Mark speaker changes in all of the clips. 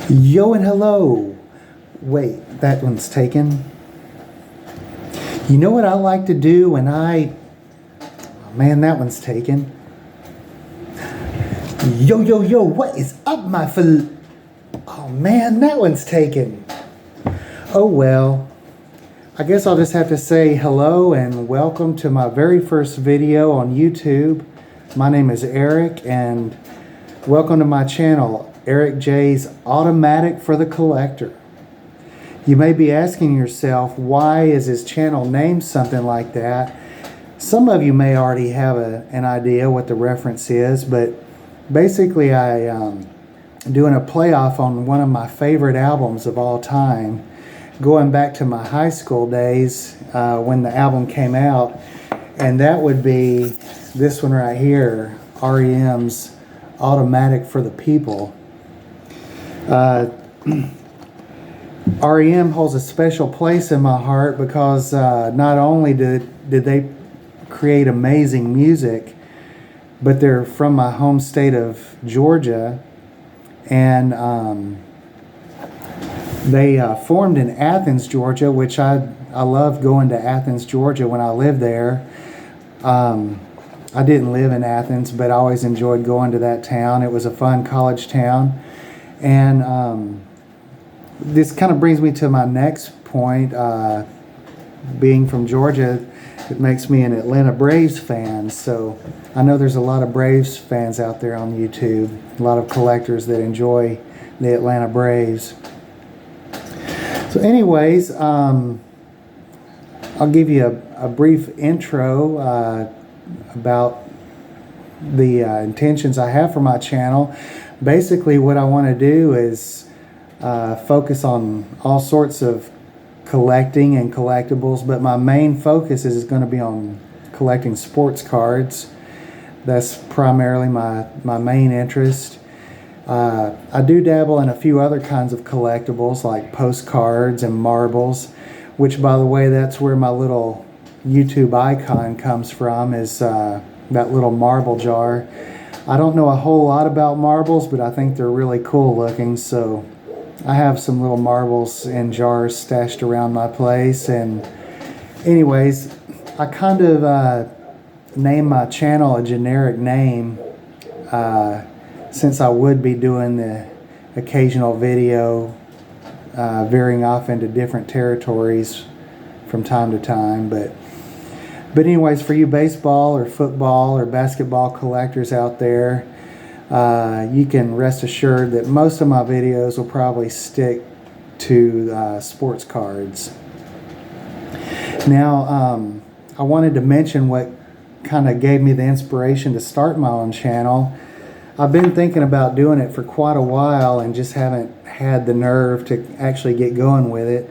Speaker 1: Yo and hello. Wait, that one's taken. You know what I like to do when oh man, that one's taken. Yo, what is up, my Oh man, that one's taken. Oh well. I guess I'll just have to say hello and welcome to my very first video on YouTube. My name is Eric and welcome to my channel, Eric J's Automatic for the Collector. You may be asking yourself, why is his channel named something like that? Some of you may already have an idea what the reference is, but basically I'm doing a playoff on one of my favorite albums of all time, going back to my high school days when the album came out, and that would be this one right here, REM's Automatic for the People. REM holds a special place in my heart because not only did they create amazing music, but they're from my home state of Georgia, and they formed in Athens, Georgia, which I loved going to Athens, Georgia when I lived there. I didn't live in Athens, but I always enjoyed going to that town. It was a fun college town. And this kind of brings me to my next point. Being from Georgia, it makes me an Atlanta Braves fan. So I know there's a lot of Braves fans out there on YouTube, a lot of collectors that enjoy the Atlanta Braves. So anyways, I'll give you a brief intro about the intentions I have for my channel. Basically, what I want to do is focus on all sorts of collecting and collectibles, but my main focus is going to be on collecting sports cards. That's primarily my main interest. I do dabble in a few other kinds of collectibles like postcards and marbles, which, by the way, that's where my little YouTube icon comes from, is that little marble jar. I don't know a whole lot about marbles, but I think they're really cool looking, so I have some little marbles in jars stashed around my place. And anyways, I kind of named my channel a generic name since I would be doing the occasional video veering off into different territories from time to time. But anyways, for you baseball or football or basketball collectors out there, you can rest assured that most of my videos will probably stick to sports cards. Now, I wanted to mention what kind of gave me the inspiration to start my own channel. I've been thinking about doing it for quite a while and just haven't had the nerve to actually get going with it.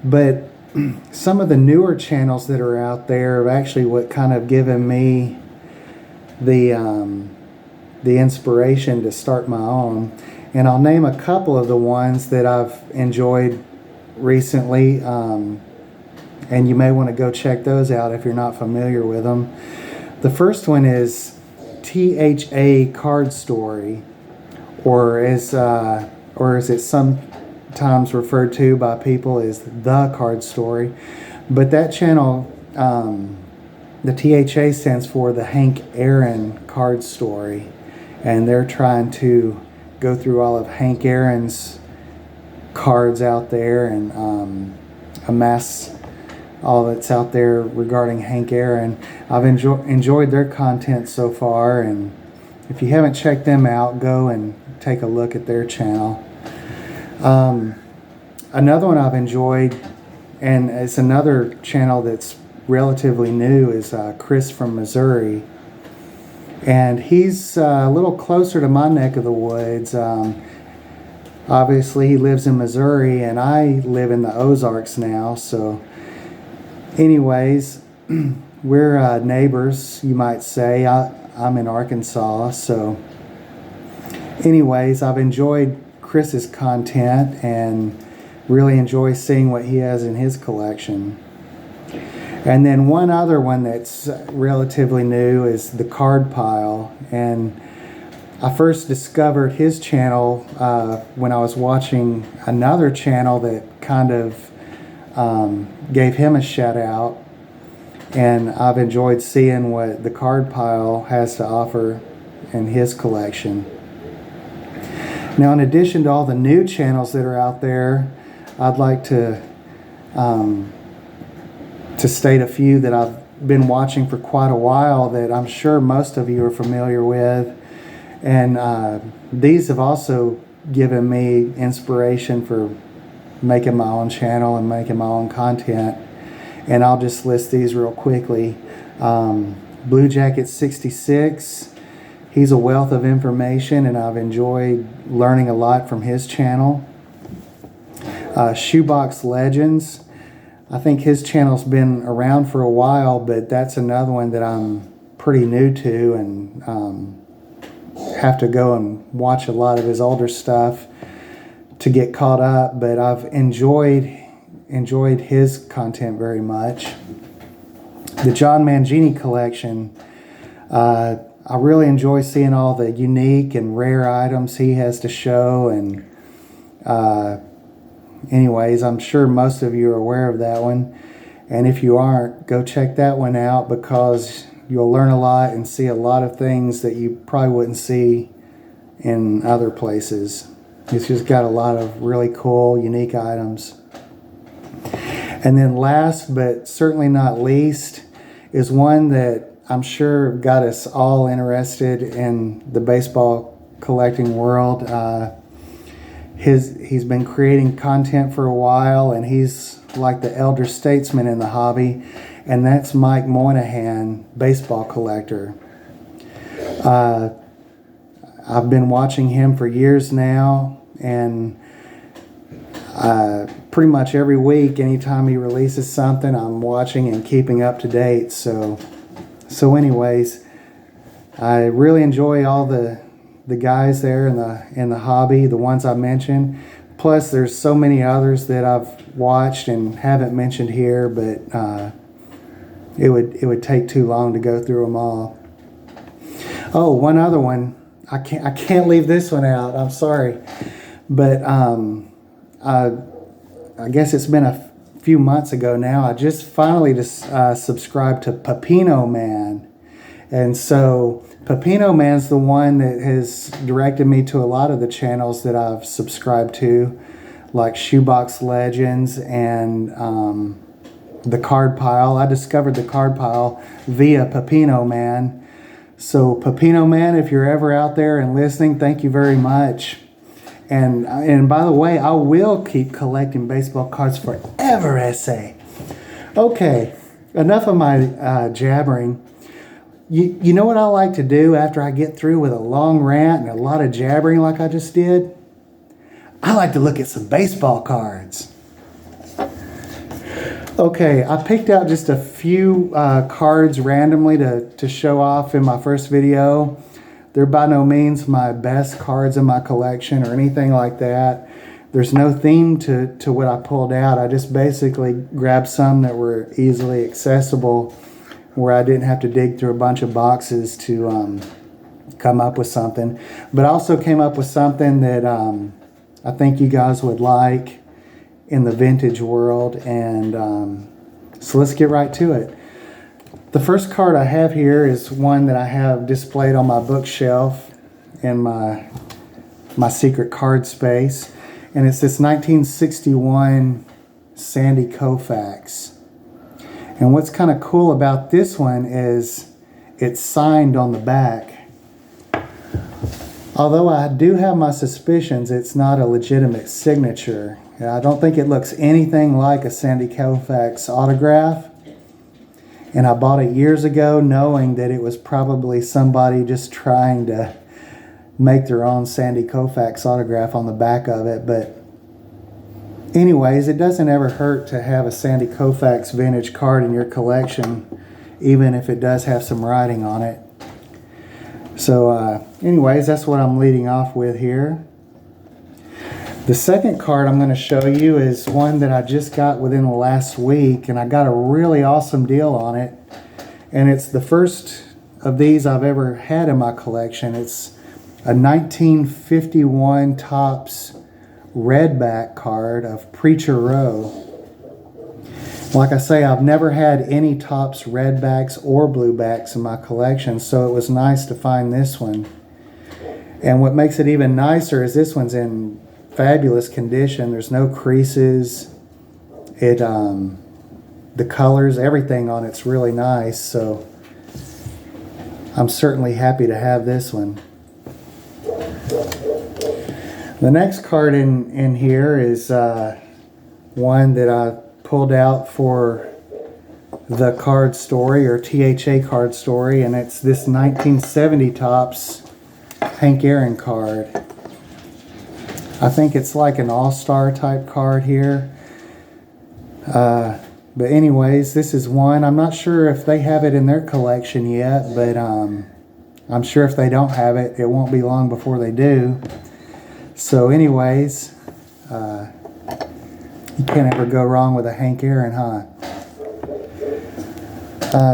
Speaker 1: But some of the newer channels that are out there have actually what kind of given me the inspiration to start my own. And I'll name a couple of the ones that I've enjoyed recently, and you may want to go check those out if you're not familiar with them. The first one is THA Card Story, or as it's sometimes referred to by people as The Card Story. But that channel, the THA stands for the Hank Aaron Card Story, and they're trying to go through all of Hank Aaron's cards out there and amass all that's out there regarding Hank Aaron. I've enjoyed their content so far, and if you haven't checked them out, go and take a look at their channel. Another one I've enjoyed, and it's another channel that's relatively new, is Chris from Missouri. And he's a little closer to my neck of the woods. Obviously, he lives in Missouri, and I live in the Ozarks now. So anyways, we're neighbors, you might say. I'm in Arkansas. So anyways, I've enjoyed Chris's content and really enjoy seeing what he has in his collection. And then one other one that's relatively new is the Card Pyle. And I first discovered his channel when I was watching another channel that kind of gave him a shout out, and I've enjoyed seeing what the Card Pyle has to offer in his collection. Now, in addition to all the new channels that are out there, I'd like to state a few that I've been watching for quite a while that I'm sure most of you are familiar with. And these have also given me inspiration for making my own channel and making my own content. And I'll just list these real quickly. Blue Jacket 66. He's a wealth of information, and I've enjoyed learning a lot from his channel. Shoebox Legends. I think his channel's been around for a while, but that's another one that I'm pretty new to, and have to go and watch a lot of his older stuff to get caught up. But I've enjoyed his content very much. The John Mangini Collection. I really enjoy seeing all the unique and rare items he has to show, and anyways, I'm sure most of you are aware of that one, and if you aren't, go check that one out, because you'll learn a lot and see a lot of things that you probably wouldn't see in other places. It's just got a lot of really cool, unique items. And then last, but certainly not least, is one that I'm sure got us all interested in the baseball collecting world. He's been creating content for a while, and he's like the elder statesman in the hobby, and that's Mike Moynihan, baseball collector. I've been watching him for years now, and pretty much every week, anytime he releases something, I'm watching and keeping up to date. So anyways, I really enjoy all the guys there in the hobby, the ones I mentioned. Plus, there's so many others that I've watched and haven't mentioned here, but it would take too long to go through them all. Oh, one other one. I can't leave this one out. I'm sorry, but I guess it's been a few months ago now. I just finally subscribed to Pepino Man. And so Pepino Man's the one that has directed me to a lot of the channels that I've subscribed to, like Shoebox Legends and the Card Pyle. I discovered the Card Pyle via Pepino Man. So Pepino Man, if you're ever out there and listening, thank you very much. And by the way, I will keep collecting baseball cards forever, SA. Okay, enough of my jabbering. You know what I like to do after I get through with a long rant and a lot of jabbering like I just did? I like to look at some baseball cards. Okay, I picked out just a few cards randomly to show off in my first video. They're by no means my best cards in my collection or anything like that. There's no theme to what I pulled out. I just basically grabbed some that were easily accessible, where I didn't have to dig through a bunch of boxes to come up with something. But I also came up with something that I think you guys would like in the vintage world. And so let's get right to it. The first card I have here is one that I have displayed on my bookshelf in my secret card space. And it's this 1961 Sandy Koufax. And what's kind of cool about this one is it's signed on the back. Although I do have my suspicions, it's not a legitimate signature. I don't think it looks anything like a Sandy Koufax autograph. And I bought it years ago knowing that it was probably somebody just trying to make their own Sandy Koufax autograph on the back of it. But anyways, it doesn't ever hurt to have a Sandy Koufax vintage card in your collection, even if it does have some writing on it. So anyways, that's what I'm leading off with here. The second card I'm going to show you is one that I just got within the last week, and I got a really awesome deal on it. And it's the first of these I've ever had in my collection. It's a 1951 Topps redback card of Preacher Row. Like I say, I've never had any Topps redbacks or bluebacks in my collection, so it was nice to find this one. And what makes it even nicer is this one's in fabulous condition. There's no creases. The colors, everything on it's really nice, so I'm certainly happy to have this one. The next card in here is one that I pulled out for the card story, or THA card story, and it's this 1970 Topps Hank Aaron card. I think it's like an all-star type card here. But anyways, this is one. I'm not sure if they have it in their collection yet, but I'm sure if they don't have it, it won't be long before they do. So anyways, you can't ever go wrong with a Hank Aaron, huh?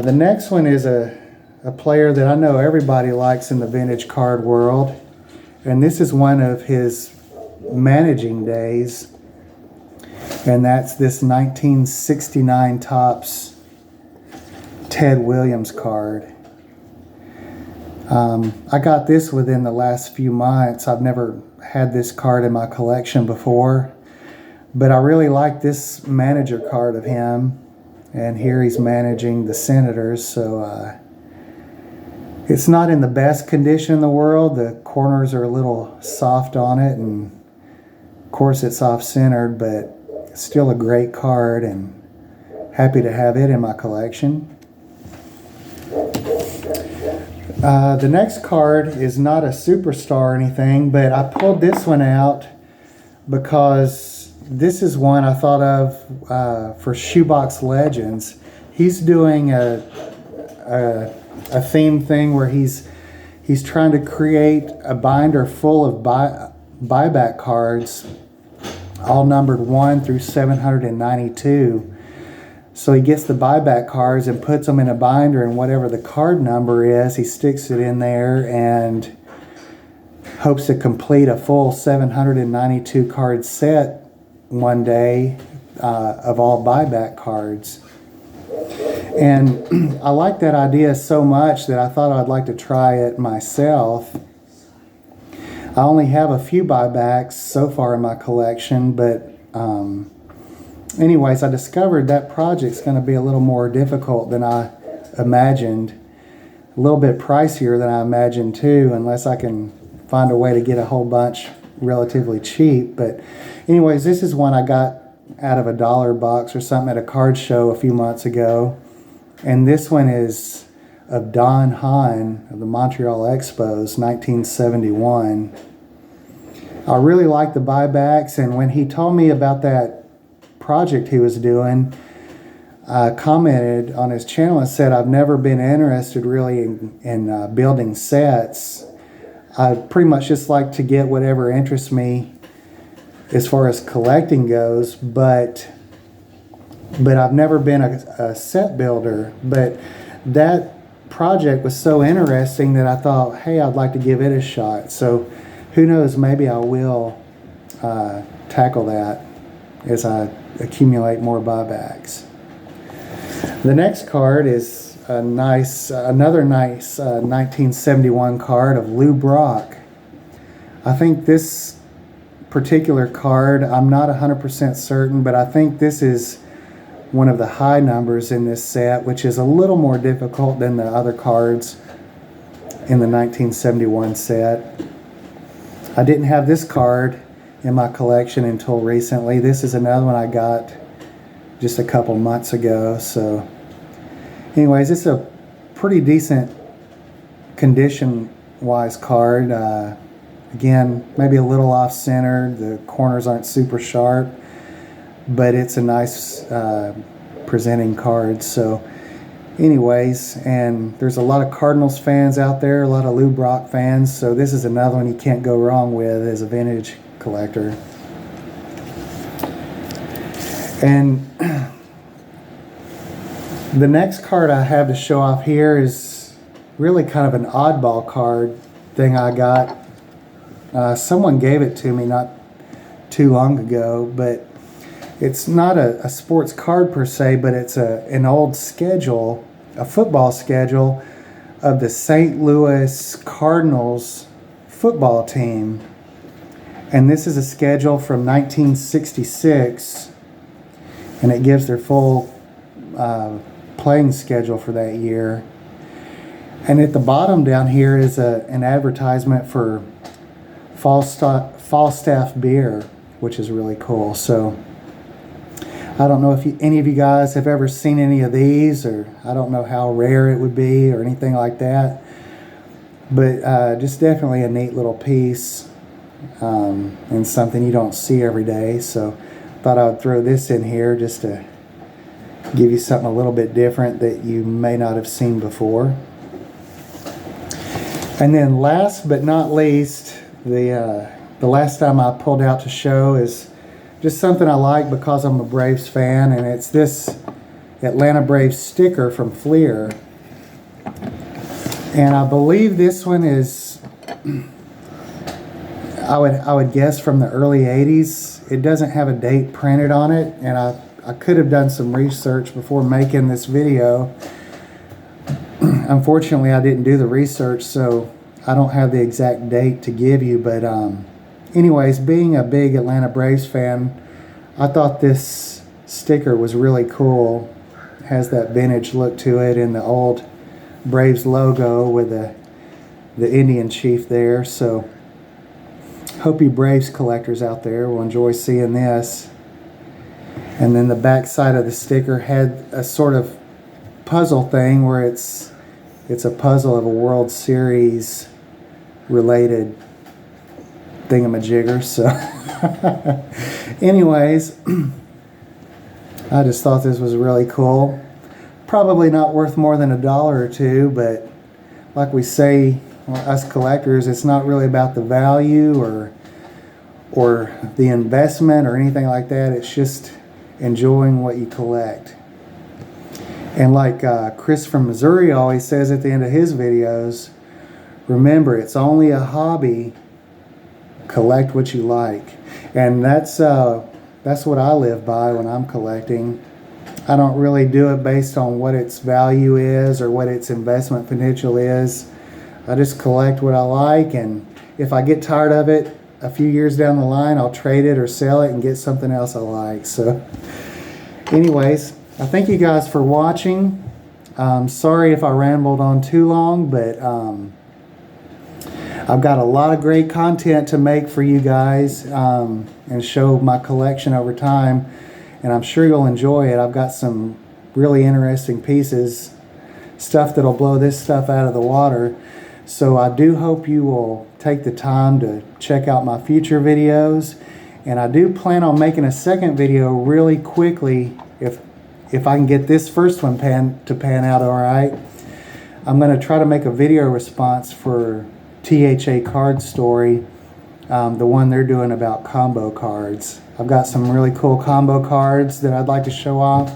Speaker 1: The next one is a player that I know everybody likes in the vintage card world. And this is one of his managing days. And that's this 1969 Topps Ted Williams card. I got this within the last few months. I've never had this card in my collection before, but I really like this manager card of him. And here he's managing the Senators, so it's not in the best condition in the world. The corners are a little soft on it, and of course it's off-centered, but still a great card, and happy to have it in my collection. The next card is not a superstar or anything, but I pulled this one out because this is one I thought of for Shoebox Legends. He's doing a theme thing where he's trying to create a binder full of buyback cards, all numbered 1 through 792. So he gets the buyback cards and puts them in a binder, and whatever the card number is, he sticks it in there and hopes to complete a full 792 card set one day of all buyback cards. And I like that idea so much that I thought I'd like to try it myself. I only have a few buybacks so far in my collection, but anyways, I discovered that project's going to be a little more difficult than I imagined. A little bit pricier than I imagined too, unless I can find a way to get a whole bunch relatively cheap. But anyways, this is one I got out of a dollar box or something at a card show a few months ago. And this one is of Don Hahn of the Montreal Expos, 1971. I really like the buybacks, and when he told me about that project he was doing, I commented on his channel and said I've never been interested really in building sets. I pretty much just like to get whatever interests me as far as collecting goes, but I've never been a set builder. But that project was so interesting that I thought, hey, I'd like to give it a shot. So who knows, maybe I will tackle that as I accumulate more buybacks. The next card is another nice 1971 card of Lou Brock. I think this particular card, I'm not 100% certain, but I think this is one of the high numbers in this set, which is a little more difficult than the other cards in the 1971 set. I didn't have this card in my collection until recently. This is another one I got just a couple months ago. So anyways, it's a pretty decent condition-wise card. Again, maybe a little off-center. The corners aren't super sharp, but it's a nice presenting card. So anyways, and there's a lot of Cardinals fans out there, a lot of Lou Brock fans, so this is another one you can't go wrong with as a vintage collector. And the next card I have to show off here is really kind of an oddball card thing I got Someone gave it to me not too long ago, but it's not a sports card per se, but it's an old schedule, a football schedule of the St. Louis Cardinals football team. And this is a schedule from 1966, and it gives their full playing schedule for that year. And at the bottom down here is an advertisement for Falstaff beer, which is really cool. So I don't know if any of you guys have ever seen any of these, or I don't know how rare it would be or anything like that. But just definitely a neat little piece and something you don't see every day. So thought I would throw this in here just to give you something a little bit different that you may not have seen before. And then last but not least, the last time I pulled out to show is just something I like because I'm a Braves fan, and it's this Atlanta Braves sticker from Fleer. And I believe this one is, I would guess from the early 80s. It doesn't have a date printed on it, and I could have done some research before making this video. Unfortunately, I didn't do the research, so I don't have the exact date to give you, but anyways, being a big Atlanta Braves fan, I thought this sticker was really cool. It has that vintage look to it and the old Braves logo with the Indian chief there. So hope you Braves collectors out there will enjoy seeing this. And then the back side of the sticker had a sort of puzzle thing where it's a puzzle of a World Series related thingamajigger. So anyways, I just thought this was really cool. Probably not worth more than $1 or $2, but like we say, us collectors, it's not really about the value or the investment or anything like that. It's just enjoying what you collect. And like Chris from Missouri always says at the end of his videos, remember, it's only a hobby. Collect what you like. And that's what I live by when I'm collecting. I don't really do it based on what its value is or what its investment potential is. I just collect what I like, and if I get tired of it a few years down the line, I'll trade it or sell it and get something else I like. So anyways, I thank you guys for watching. Sorry if I rambled on too long, but I've got a lot of great content to make for you guys and show my collection over time, and I'm sure you'll enjoy it. I've got some really interesting pieces, stuff that'll blow this stuff out of the water. So I do hope you will take the time to check out my future videos, and I do plan on making a second video really quickly if I can get this first one to pan out all right. I'm going to try to make a video response for THA Card Story, the one they're doing about combo cards. I've got some really cool combo cards that I'd like to show off,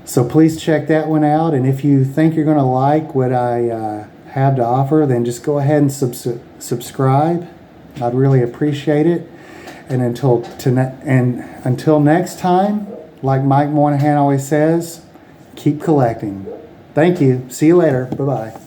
Speaker 1: so please check that one out. And if you think you're going to like what I have to offer, then just go ahead and subscribe. I'd really appreciate it. And until next time, like Mike Moynihan always says, keep collecting. Thank you. See you later. Bye-bye.